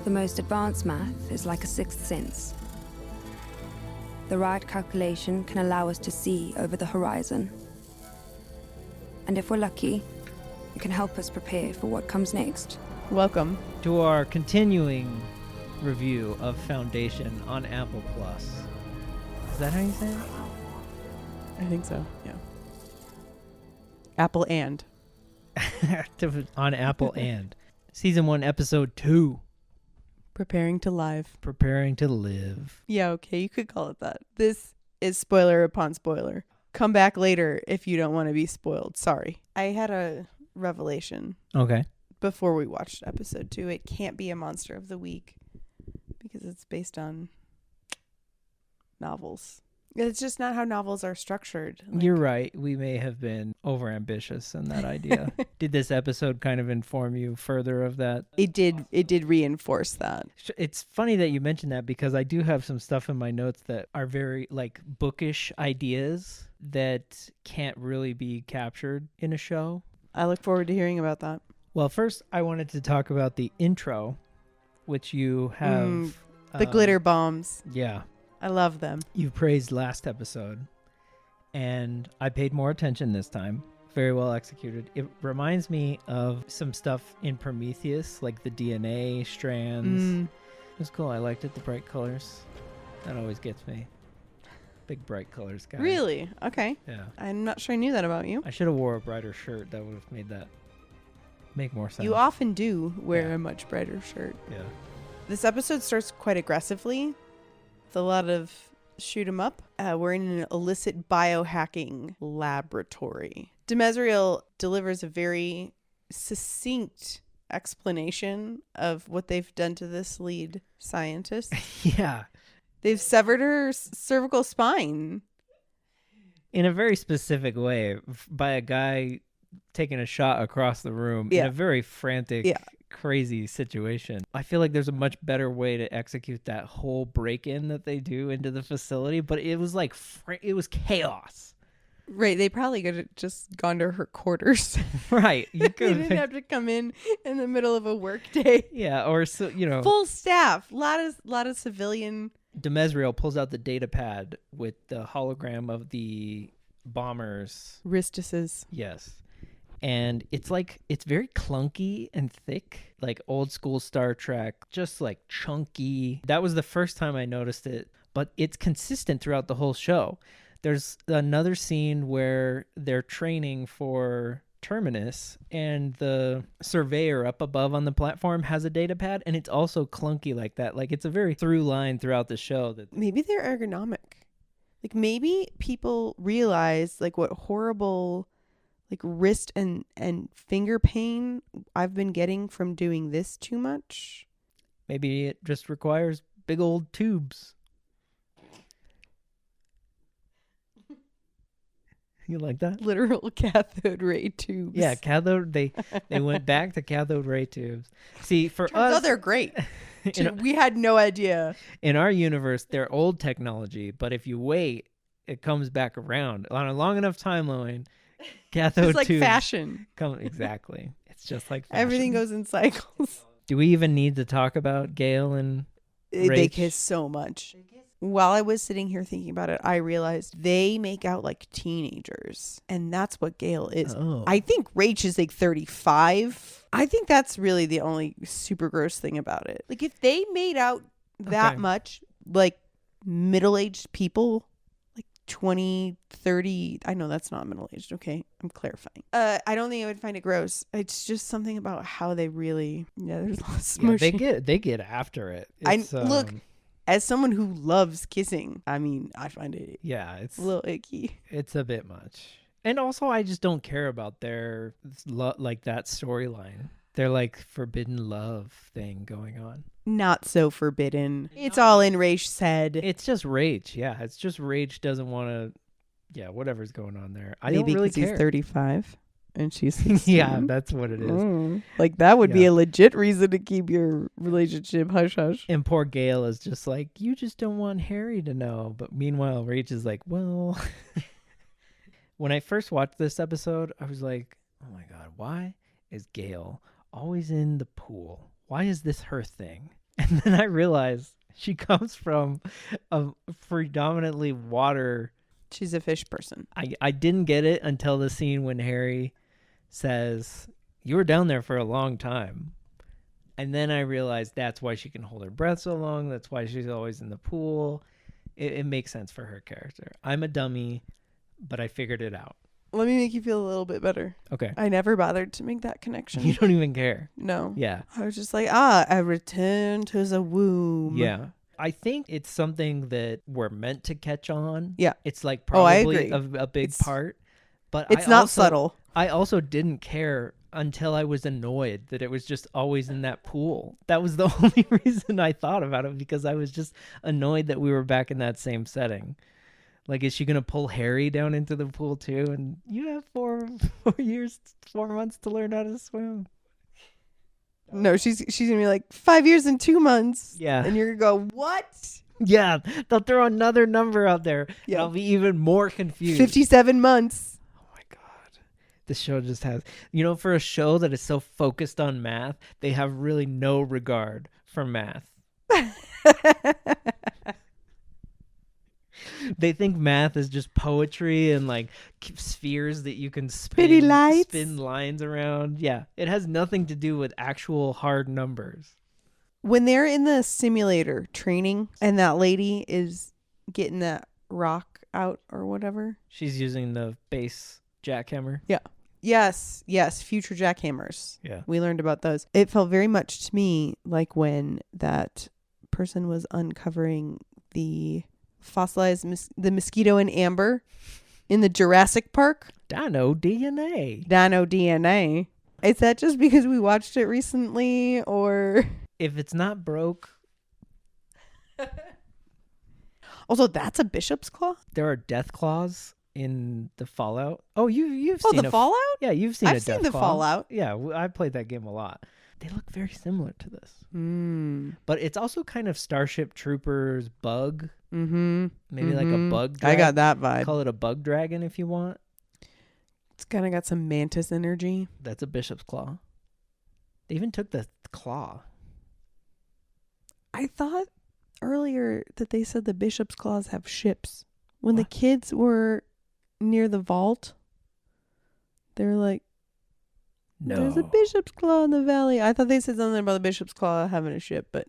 The most advanced math is like a sixth sense. The right calculation can allow us to see over the horizon. And if we're lucky, it can help us prepare for what comes next. Welcome to our continuing review of Foundation on Apple Plus. Is that how you say it? I think so, yeah. Apple and. On Apple and. Season 1, Episode 2. Preparing to live. Preparing to live. Yeah, okay, you could call it that. This is spoiler upon spoiler. Come back later if you don't want to be spoiled. Sorry. I had a revelation. Okay. Before we watched Episode 2. It can't be a Monster of the Week because it's based on novels. It's just not how novels are structured. You're right. We may have been overambitious in that idea. Did this episode kind of inform you further of that? It did reinforce that. It's funny that you mentioned that because I do have some stuff in my notes that are very like bookish ideas that can't really be captured in a show. I look forward to hearing about that. Well, first I wanted to talk about the intro, which you have... the glitter bombs. Yeah. I love them. You praised last episode, and I paid more attention this time. Very well executed. It reminds me of some stuff in Prometheus, like the DNA strands. It was cool. I liked it. The bright colors. That always gets me. Big bright colors guy. Really? Okay. Yeah. I'm not sure I knew that about you. I should have wore a brighter shirt. That would have made that make more sense. You often do wear a much brighter shirt. Yeah. This episode starts quite aggressively. A lot of shoot 'em up. We're in an illicit biohacking laboratory. Demezriel delivers a very succinct explanation of what they've done to this lead scientist. Yeah. They've severed her cervical spine. In a very specific way, by a guy taking a shot across the room in a very frantic, crazy situation. I feel like there's a much better way to execute that whole break-in that they do into the facility, but it was like it was chaos. Right, they probably could have just gone to her quarters. Right, you they didn't have to come in the middle of a work day. Yeah, or so full staff, lot of civilian. Demezriel pulls out the data pad with the hologram of the bombers. Ristices. Yes. And it's very clunky and thick, like old school Star Trek, just like chunky. That was the first time I noticed it, but it's consistent throughout the whole show. There's another scene where they're training for Terminus, and the surveyor up above on the platform has a data pad, and it's also clunky like that. Like it's a very through line throughout the show. That maybe they're ergonomic. Like maybe people realize like what horrible like wrist and finger pain I've been getting from doing this too much. Maybe it just requires big old tubes. You like that? Literal cathode ray tubes. Yeah, cathode. They went back to cathode ray tubes. See, for us, they're great. We had no idea. In our universe, they're old technology, but if you wait, it comes back around on a long enough timeline. Cathode it's like tubes fashion. Exactly. It's just like fashion. Everything goes in cycles. Do we even need to talk about Gaal and Raych? They kiss so much. While I was sitting here thinking about it, I realized they make out like teenagers. And that's what Gaal is. Oh. I think Raych is like 35. I think that's really the only super gross thing about it. Like if they made out that much, like middle-aged people, 20, 30, I know that's not middle-aged, okay? I'm clarifying. I don't think I would find it gross. It's just something about how they really, there's a lot of smushing. Yeah, they get after it. Look, as someone who loves kissing, I mean, I find it it's a little icky. It's a bit much. And also, I just don't care about their, like that storyline. They're like forbidden love thing going on. Not so forbidden. It's all in Raych's head. It's just Raych. Yeah, it's just Raych doesn't want to. Yeah, whatever's going on there. I Maybe don't really care. He's 35 and she's 16. Yeah, that's what it is. Like that would be a legit reason to keep your relationship hush hush. And poor Gaal is just like, you just don't want Harry to know. But meanwhile, Raych is like, well. When I first watched this episode, I was like, oh my God, why is Gaal always in the pool? Why is this her thing? And then I realized she comes from a predominantly water. She's a fish person. I didn't get it until the scene when Harry says, "You were down there for a long time." And then I realized that's why she can hold her breath so long. That's why she's always in the pool. It makes sense for her character. I'm a dummy, but I figured it out. Let me make you feel a little bit better. Okay. I never bothered to make that connection. You don't even care. No. Yeah. I was just like, a return to the womb. Yeah. I think it's something that we're meant to catch on. Yeah. It's like I probably agree. a big part. But It's not subtle. I also didn't care until I was annoyed that it was just always in that pool. That was the only reason I thought about it, because I was just annoyed that we were back in that same setting. Like, is she going to pull Harry down into the pool too? And you have 4 months to learn how to swim. No, she's going to be like 5 years and 2 months. Yeah. And you're going to go, what? Yeah. They'll throw another number out there. Yeah. And I'll be even more confused. 57 months. This show just has, for a show that is so focused on math, they have really no regard for math. They think math is just poetry and like spheres that you can spin lines around. Yeah, it has nothing to do with actual hard numbers. When they're in the simulator training and that lady is getting that rock out or whatever. She's using the base jackhammer. Yeah. Yes. Future jackhammers. Yeah. We learned about those. It felt very much to me like when that person was uncovering the fossilized the mosquito in amber in the Jurassic Park. Dino DNA. Is that just because we watched it recently, or? If it's not broke. Also, that's a bishop's claw? There are death claws in the Fallout. Oh, you've seen the Fallout? Yeah, you've seen I've seen the Fallout. Yeah, I played that game a lot. They look very similar to this. But it's also kind of Starship Troopers bug. Mm-hmm. Maybe like a bug I got that vibe. Call it a bug dragon if you want. It's kind of got some mantis energy. That's a bishop's claw. They even took the claw. I thought earlier that they said the bishop's claws have ships. When What? the kids were near the vault, they're like, No. there's a bishop's claw in the valley. I thought they said something about the bishop's claw having a ship, but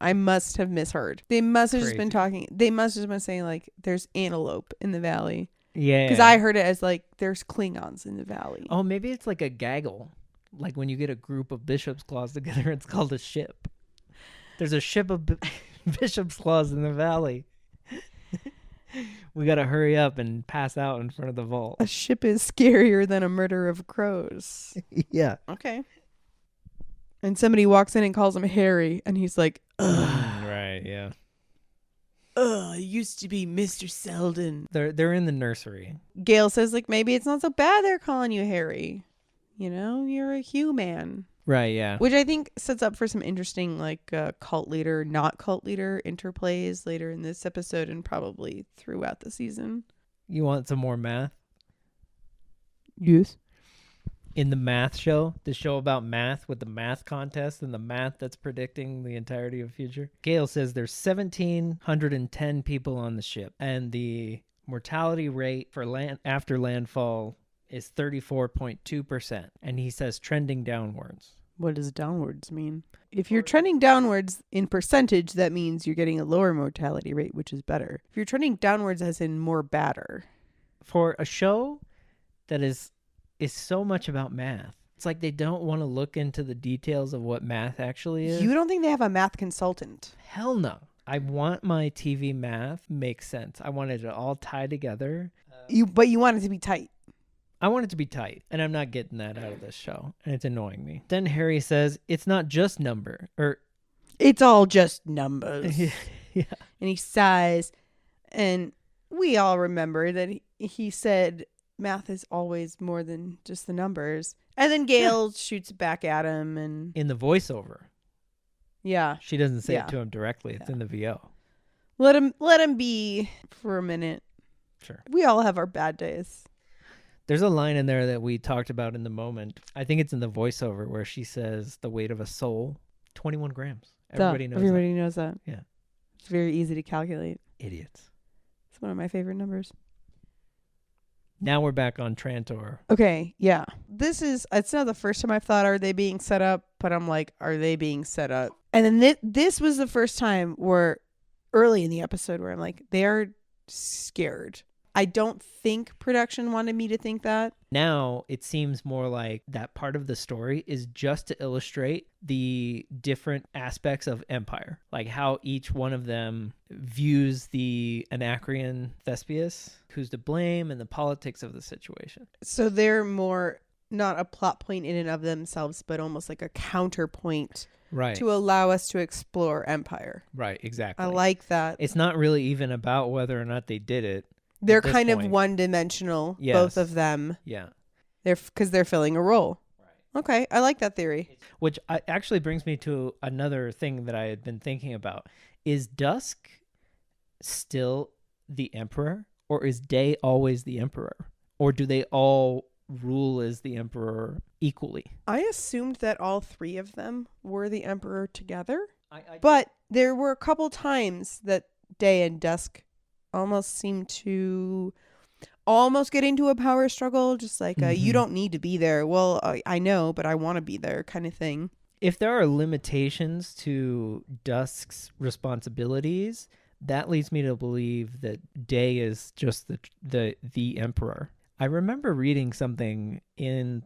I must have misheard. They must have just been talking. They must have been saying like there's antelope in the valley. Yeah. Because I heard it as like there's Klingons in the valley. Oh, maybe it's like a gaggle. Like when you get a group of bishop's claws together, it's called a ship. There's a ship of bishop's claws in the valley. We got to hurry up and pass out in front of the vault. A ship is scarier than a murder of crows. Yeah. Okay. And somebody walks in and calls him Harry, and he's like, ugh. Right, yeah. Ugh, it used to be Mr. Selden. They're in the nursery. Gail says, like, maybe it's not so bad they're calling you Harry. You know, you're a human. Right, yeah. Which I think sets up for some interesting, like, cult leader, not cult leader interplays later in this episode and probably throughout the season. You want some more math? Yes. In the math show, the show about math with the math contest and the math that's predicting the entirety of future. Gail says there's 1,710 people on the ship, and mortality rate for after landfall is 34.2%, and he says trending downwards. What does downwards mean? If you're trending downwards in percentage, that means you're getting a lower mortality rate, which is better. If you're trending downwards as in more badder. For a show that is so much about math, it's like they don't want to look into the details of what math actually is. You don't think they have a math consultant? Hell no. I want my TV math make sense. I want it to all tie together. But you want it to be tight. I want it to be tight, and I'm not getting that out of this show, and it's annoying me. Then Harry says, it's not just number, or... It's all just numbers. Yeah. And he sighs, and we all remember that he said math is always more than just the numbers. And then Gail shoots back at him, and... In the voiceover. Yeah. She doesn't say it to him directly. It's in the VO. Let him be for a minute. Sure. We all have our bad days. There's a line in there that we talked about in the moment. I think it's in the voiceover where she says the weight of a soul, 21 grams. Everybody knows Everybody knows that. Yeah. It's very easy to calculate. Idiots. It's one of my favorite numbers. Now we're back on Trantor. Okay, yeah. It's not the first time I've thought, are they being set up? But I'm like, are they being set up? And then this was the first time where, early in the episode, where I'm like, they are scared. I don't think production wanted me to think that. Now it seems more like that part of the story is just to illustrate the different aspects of Empire, like how each one of them views the Anacreon Thespius, who's to blame, and the politics of the situation. So they're more not a plot point in and of themselves, but almost like a counterpoint, right, to allow us to explore Empire. Right, exactly. I like that. It's not really even about whether or not they did it. They're kind of one-dimensional, Yes. both of them. Yeah. Because they're filling a role. Right. Okay, I like that theory. Which actually brings me to another thing that I had been thinking about. Is Dusk still the Emperor, or is Day always the Emperor? Or do they all rule as the Emperor equally? I assumed that all three of them were the Emperor together. But there were a couple times that Day and Dusk almost seem to almost get into a power struggle, just like you don't need to be there. Well, I know, but I want to be there, kind of thing. If there are limitations to Dusk's responsibilities, that leads me to believe that Day is just the Emperor. I remember reading something in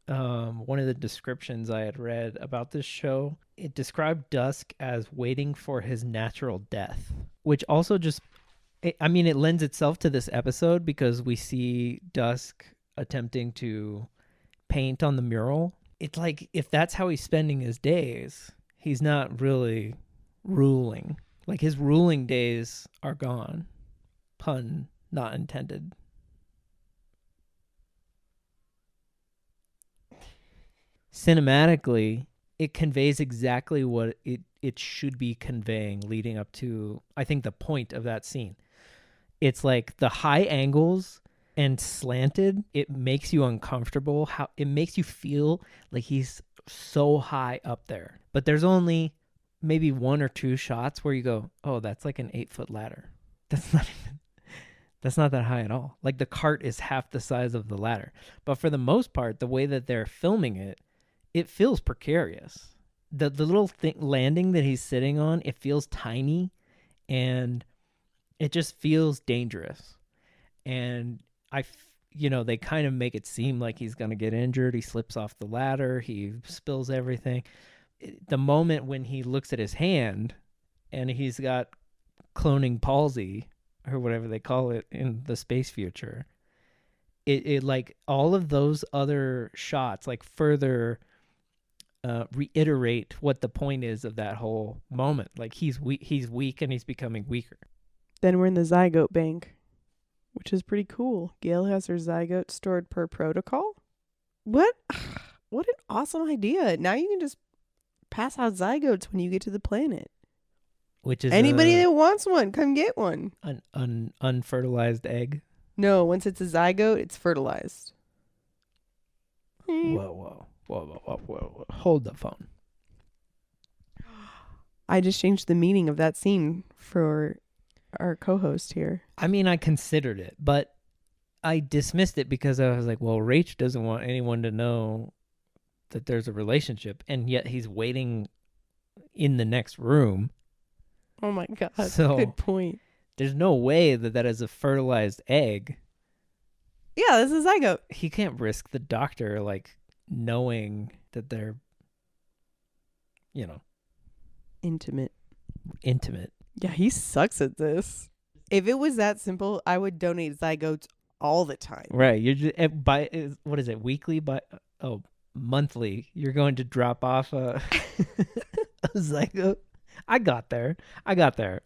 one of the descriptions I had read about this show. It described Dusk as waiting for his natural death, which also just, it lends itself to this episode because we see Dusk attempting to paint on the mural. It's like, if that's how he's spending his days, he's not really ruling. Like, his ruling days are gone. Pun not intended. Cinematically, it conveys exactly what it should be conveying leading up to, I think, the point of that scene. It's like the high angles and slanted, it makes you uncomfortable. How it makes you feel like he's so high up there. But there's only maybe one or two shots where you go, oh, that's like an 8-foot ladder. That's not that high at all. Like, the cart is half the size of the ladder. But for the most part, the way that they're filming it, it feels precarious. The little landing that he's sitting on, it feels tiny, and it just feels dangerous. And they kind of make it seem like he's going to get injured. He slips off the ladder. He spills everything. The moment when he looks at his hand and he's got cloning palsy, or whatever they call it in the space future, it like all of those other shots like further reiterate what the point is of that whole moment. Like, he's weak and he's becoming weaker. Then we're in the zygote bank, which is pretty cool. Gaal has her zygote stored per protocol. What an awesome idea. Now you can just pass out zygotes when you get to the planet. Which is anybody that wants one, come get one. An unfertilized egg. No, once it's a zygote, it's fertilized. Whoa. Hold the phone. I just changed the meaning of that scene for our co-host here. I considered it, but I dismissed it because I was like, well, Raych doesn't want anyone to know that there's a relationship, and yet he's waiting in the next room. Oh my God, so good point. There's no way that is a fertilized egg. Yeah, this is a zygote. He can't risk the doctor, like, knowing that they're, intimate. Yeah, he sucks at this. If it was that simple, I would donate zygotes all the time. Right. You're just, what is it, weekly? Monthly. You're going to drop off a zygote. I got there.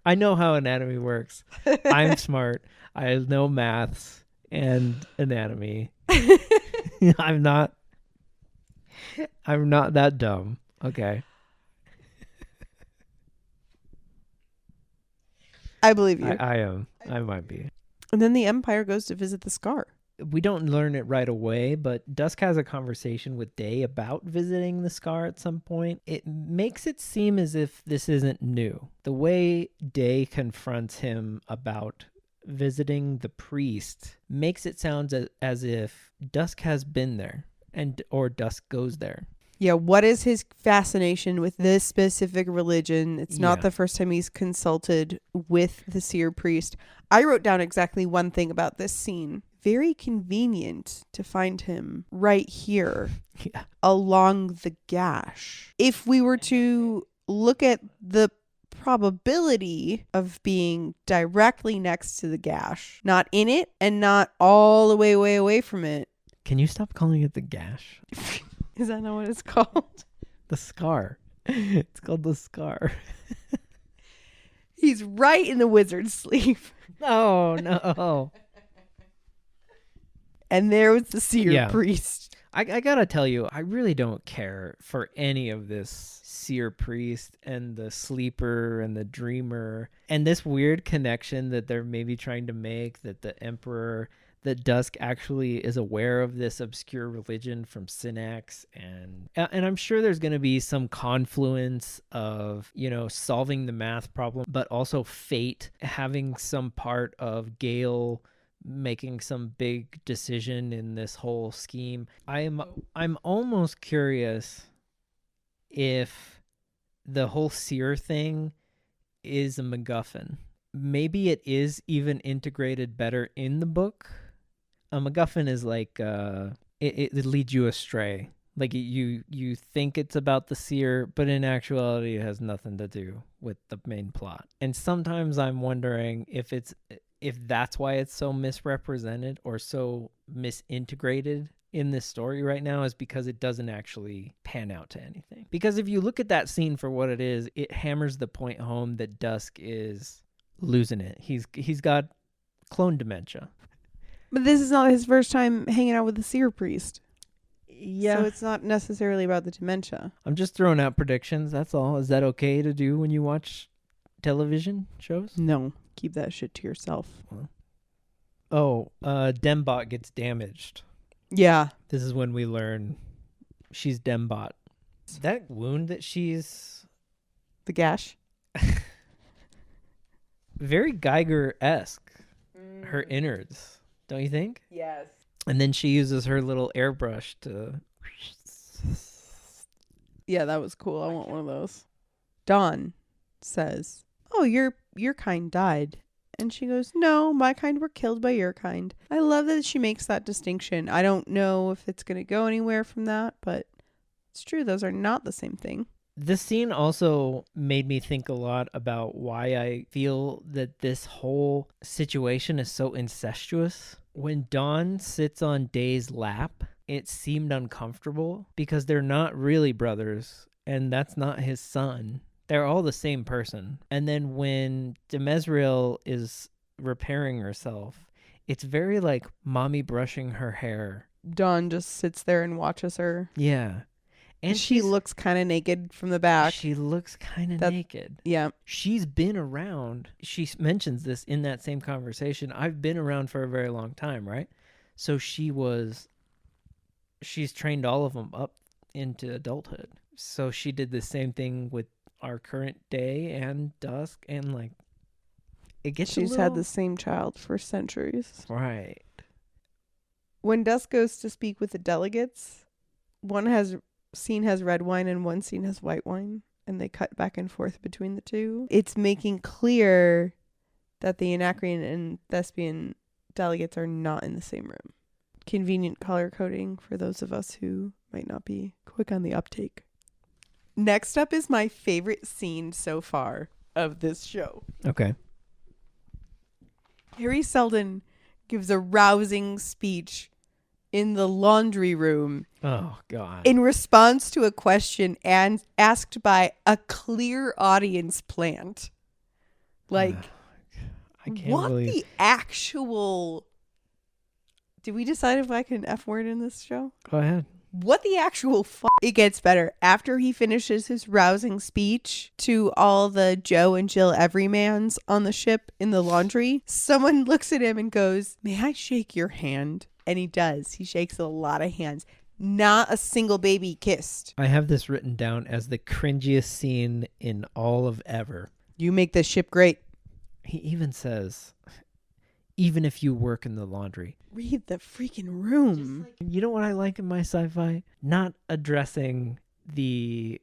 I know how anatomy works. I'm smart. I know maths and anatomy. I'm not that dumb. Okay. I believe you. I am. I might be. And then the Empire goes to visit the Scar. we don't learn it right away, but Dusk has a conversation with Day about visiting the scar at some point. It makes it seem as if this isn't new. The way Day confronts him about visiting the priest makes it sound as if Dusk has been there or Dusk goes there. Yeah, what is his fascination with this specific religion? It's not Yeah. the first time he's consulted with the seer priest. I wrote down exactly one thing about this scene. Very convenient to find him right here Yeah. along the gash. If we were to look at the probability of being directly next to the gash, not in it and not all the way away from it. Can you stop calling it the gash? Is that not what it's called? The scar. It's called the scar. He's right in the wizard's sleeve. Oh, no. And there was the seer Yeah. priest. I gotta tell you, I really don't care for any of this seer priest and the sleeper and the dreamer and this weird connection that they're maybe trying to make, that the emperor, that Dusk actually is aware of this obscure religion from Synax, and I'm sure there's going to be some confluence of, solving the math problem, but also fate having some part of Gaal making some big decision in this whole scheme. I'm almost curious if the whole seer thing is a MacGuffin. Maybe it is even integrated better in the book. A MacGuffin is like it leads you astray. Like you think it's about the seer, but in actuality it has nothing to do with the main plot. And sometimes I'm wondering if that's why it's so misrepresented or so misintegrated in this story right now, is because it doesn't actually pan out to anything. Because if you look at that scene for what it is, it hammers the point home that Dusk is losing it. He's got clone dementia. But this is not his first time hanging out with the seer priest. Yeah. So it's not necessarily about the dementia. I'm just throwing out predictions, that's all. Is that okay to do when you watch television shows? No, keep that shit to yourself. Dembot gets damaged. Yeah. This is when we learn she's Dembot. That wound that she's... The gash. Very Geiger-esque. Her innards, don't you think? Yes. And then she uses her little airbrush to... Yeah, that was cool. I want one of those. Dawn says, "Oh, your kind died." And she goes, "No, my kind were killed by your kind." I love that she makes that distinction. I don't know if it's going to go anywhere from that, but it's true. Those are not the same thing. This scene also made me think a lot about why I feel that this whole situation is so incestuous. When Dawn sits on Day's lap, it seemed uncomfortable because they're not really brothers, and that's not his son. They're all the same person. And then when Demezrael is repairing herself, it's very like mommy brushing her hair. Dawn just sits there and watches her. Yeah. And she looks kind of naked from the back. She looks kind of naked. Yeah. She's been around. She mentions this in that same conversation. I've been around for a very long time, right? So she's trained all of them up into adulthood. So she did the same thing with our current Day and Dusk, and like it gets She's had the same child for centuries. Right. When Dusk goes to speak with the delegates, one scene has red wine and one scene has white wine, and they cut back and forth between the two. It's making clear that the Anacrean and Thespian delegates are not in the same room. Convenient color coding for those of us who might not be quick on the uptake. Next up is my favorite scene so far of this show. Okay. Harry Seldon gives a rousing speech in the laundry room. Oh, God. In response to a question and asked by a clear audience plant. Like, I can't what believe... the actual... Did we decide if I can F word in this show? Go ahead. What the actual It gets better. After he finishes his rousing speech to all the Joe and Jill Everymans on the ship in the laundry, someone looks at him and goes, "May I shake your hand?" And he does. He shakes a lot of hands. Not a single baby kissed. I have this written down as the cringiest scene in all of ever. You make this ship great. He even says, even if you work in the laundry. Read the freaking room. You know what I like in my sci-fi? Not addressing the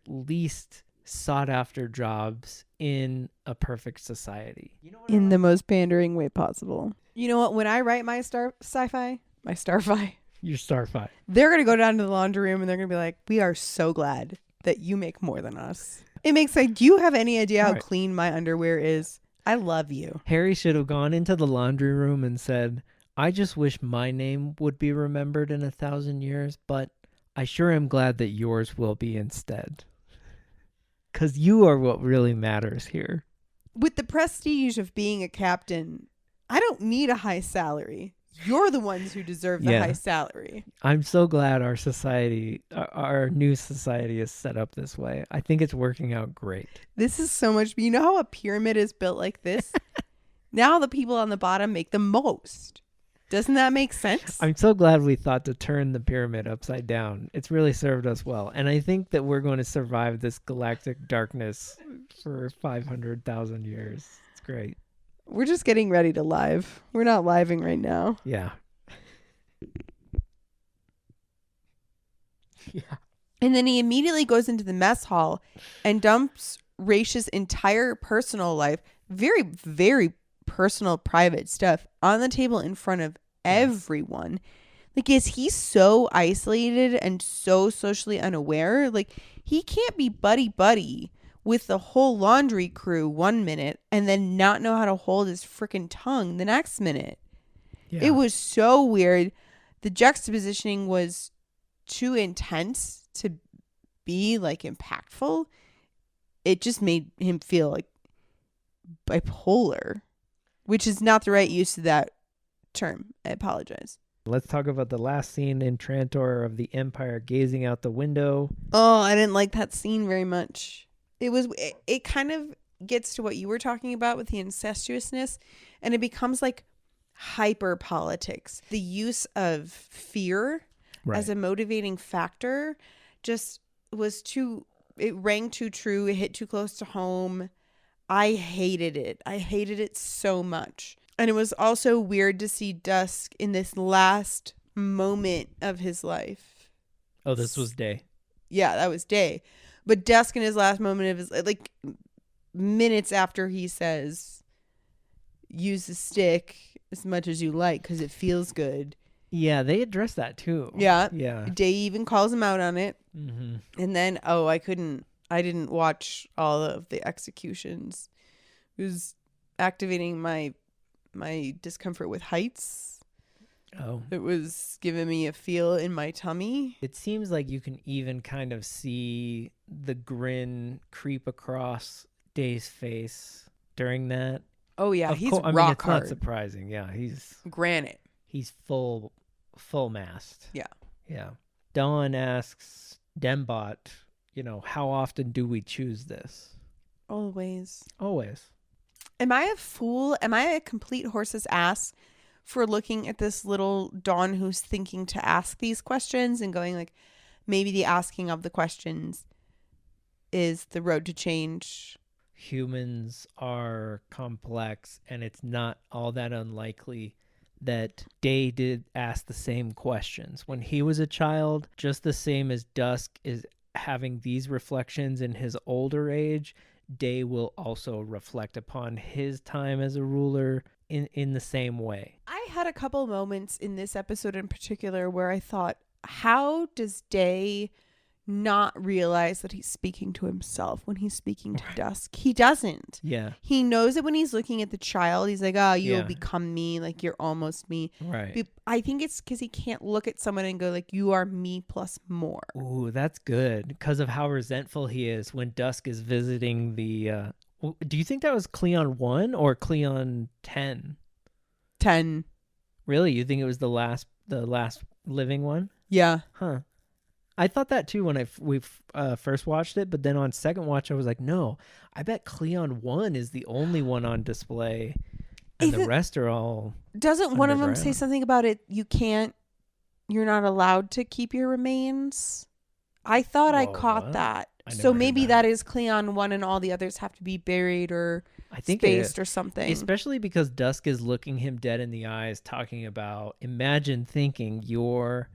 least sought after jobs in a perfect society. You know what in the most pandering way possible. You know what? When I write my sci-fi, Your sci-fi. they're going to go down to the laundry room and they're going to be like, we are so glad that you make more than us. It makes like, do you have any idea how Right. clean my underwear is? I love you. Harry should have gone into the laundry room and said, I just wish my name would be remembered in 1,000 years, but I sure am glad that yours will be instead. Because you are what really matters here. With the prestige of being a captain, I don't need a high salary. You're the ones who deserve the Yeah. high salary. I'm so glad our society, our new society is set up this way. I think it's working out great. This is so much. You know how a pyramid is built like this? Now the people on the bottom make the most. Doesn't that make sense? I'm so glad we thought to turn the pyramid upside down. It's really served us well. And I think that we're going to survive this galactic darkness for 500,000 years. It's great. We're just getting ready to live. We're not living right now. Yeah. Yeah. And then he immediately goes into the mess hall and dumps Raych's entire personal life, very, very personal, private stuff on the table in front of everyone. Like, is he so isolated and so socially unaware? Like, he can't be buddy with the whole laundry crew 1 minute and then not know how to hold his freaking tongue the next minute. Yeah. It was so weird. The juxtapositioning was too intense to be like impactful. It just made him feel like bipolar, which is not the right use of that term. I apologize. Let's talk about the last scene in Trantor of the Empire gazing out the window. Oh, I didn't like that scene very much. It kind of gets to what you were talking about with the incestuousness, and it becomes like hyper politics. The use of fear as a motivating factor just was it rang too true. It hit too close to home. I hated it. I hated it so much. And it was also weird to see Dusk in this last moment of his life. Oh, this was Day. Yeah, that was Day. But Dusk in his last moment of his, like, minutes after he says, use the stick as much as you like because it feels good. Yeah, they addressed that too. Yeah. Yeah. Day even calls him out on it. Mm-hmm. And then, I didn't watch all of the executions. It was activating my discomfort with heights. Oh. It was giving me a feel in my tummy. It seems like you can even kind of see the grin creep across Day's face during that. Oh yeah, he's I mean, rock it's hard. not surprising. Yeah, he's Granite. full mast. Yeah. Yeah. Dawn asks Dembot, how often do we choose this? Always. Always. Am I a fool? Am I a complete horse's ass for looking at this little Dawn who's thinking to ask these questions and going like, maybe the asking of the questions is the road to change? Humans are complex, and it's not all that unlikely that Day did ask the same questions when he was a child, just the same as Dusk is having these reflections in his older age. Day will also reflect upon his time as a ruler in the same way. I had a couple moments in this episode in particular where I thought, how does Day not realize that he's speaking to himself when he's speaking to Dusk? He doesn't. Yeah. He knows it when he's looking at the child. He's like, you'll Yeah. become me. Like, you're almost me. Right. I think it's because he can't look at someone and go like, you are me plus more. Ooh, that's good because of how resentful he is when Dusk is visiting the... do you think that was Cleon 1 or Cleon 10? 10. Really? You think it was the last living one? Yeah. Huh. I thought that too when we first watched it, but then on second watch I was like, no, I bet Cleon 1 is the only one on display. And the rest are all Doesn't one of them say underground. something about it? You're not allowed to keep your remains? I thought I Whoa, caught what? that. I So never heard maybe that. that is Cleon 1 and all the others have to be buried or I think spaced or something. especially because Dusk is looking him dead in the eyes, talking about, imagine thinking you're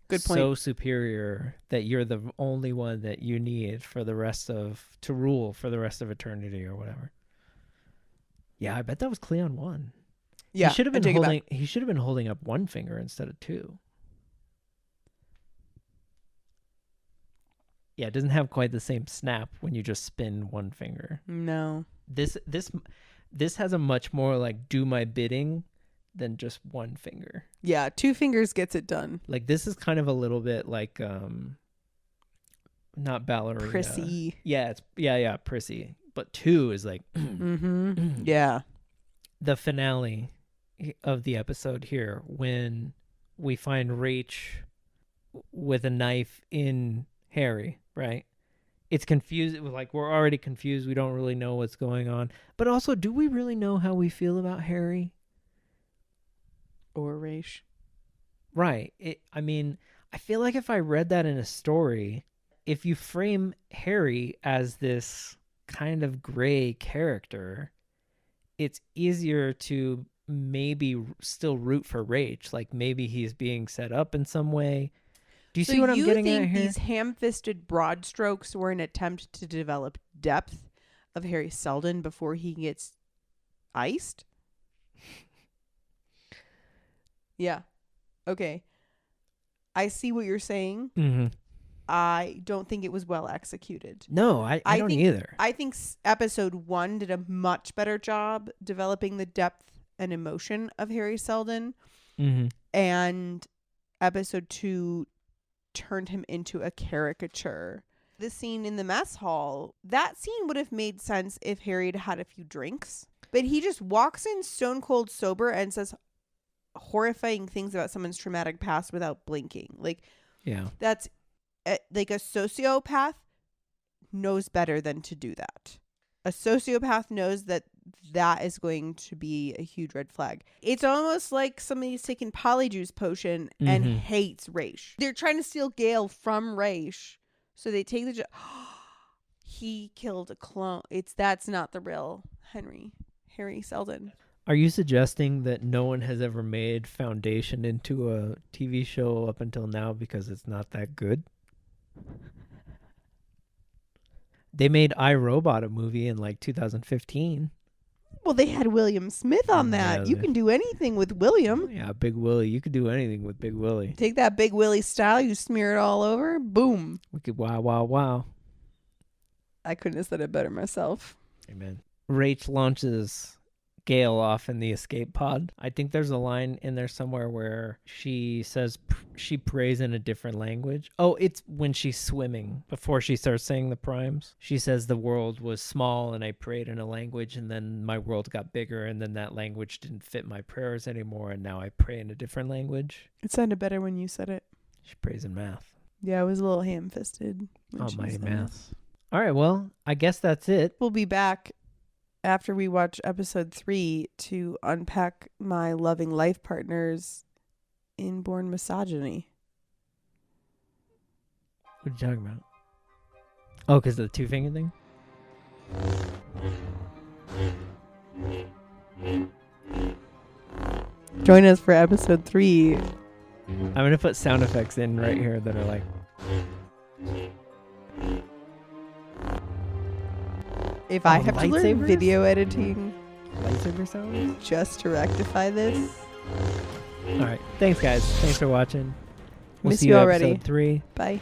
Good point. so superior that you're the only one that you need for the rest of, to rule for the rest of eternity or whatever. Yeah, I bet that was Cleon 1. Yeah, He should have I been take it back. holding. He should have been holding up one finger instead of two. Yeah, it doesn't have quite the same snap when you just spin one finger. No. This has a much more like do my bidding than just one finger. Yeah, 2 fingers gets it done. Like this is kind of a little bit like not ballerina. Prissy. Yeah, it's prissy. But 2 is like Mm-hmm. Yeah. the finale of the episode here when we find Raych with a knife in Harry, right? It's confused. Like we're already confused. We don't really know what's going on. But also, do we really know how we feel about Harry? Or Raych. Right. I mean, I feel like if I read that in a story, if you frame Harry as this kind of gray character, it's easier to maybe still root for Raych. Like maybe he's being set up in some way. Do you see what I'm getting at you here? think these ham-fisted broad strokes were an attempt to develop depth of Harry Seldon before he gets iced? Yeah. Okay. I see what you're saying. Mm-hmm. I don't think it was well executed. No, I don't either. I think episode 1 did a much better job developing the depth and emotion of Harry Seldon. Mm-hmm. And episode 2 turned him into a caricature. The scene in the mess hall, that scene would have made sense if Harry had had a few drinks. But he just walks in stone cold sober and says horrifying things about someone's traumatic past without blinking. Like, Yeah. that's like a sociopath knows better than to do that. A sociopath knows that is going to be a huge red flag. It's almost like somebody's taking polyjuice potion and Mhm. hates Raych. They're trying to steal Gaal from Raych, so they take the he killed a clone. That's not the real Harry Seldon. Are you suggesting that no one has ever made Foundation into a TV show up until now because it's not that good? They made iRobot a movie in like 2015. Well, they had William Smith on that. Yeah, You can do anything with William. Yeah, Big Willie. You could do anything with Big Willie. Take that Big Willie style, you smear it all over, boom. We could wow. I couldn't have said it better myself. Amen. Raych launches Gaal off in the escape pod. I think there's a line in there somewhere where she says she prays in a different language. Oh, it's when she's swimming before she starts saying the primes. She says the world was small and I prayed in a language and then my world got bigger and then that language didn't fit my prayers anymore and now I pray in a different language. It sounded better when you said it. She prays in math. Yeah, it was a little ham-fisted. Almighty math. All right, well, I guess that's it. We'll be back after we watch episode 3 to unpack my loving life partner's inborn misogyny. What are you talking about? Oh, because of the 2-finger thing? Join us for episode 3. I'm going to put sound effects in right here that are like... If I have to learn lightsabers? video editing lightsaber sounds? just to rectify this. All right. Thanks, guys. Thanks for watching. We'll Miss see you you already. episode 3. Bye.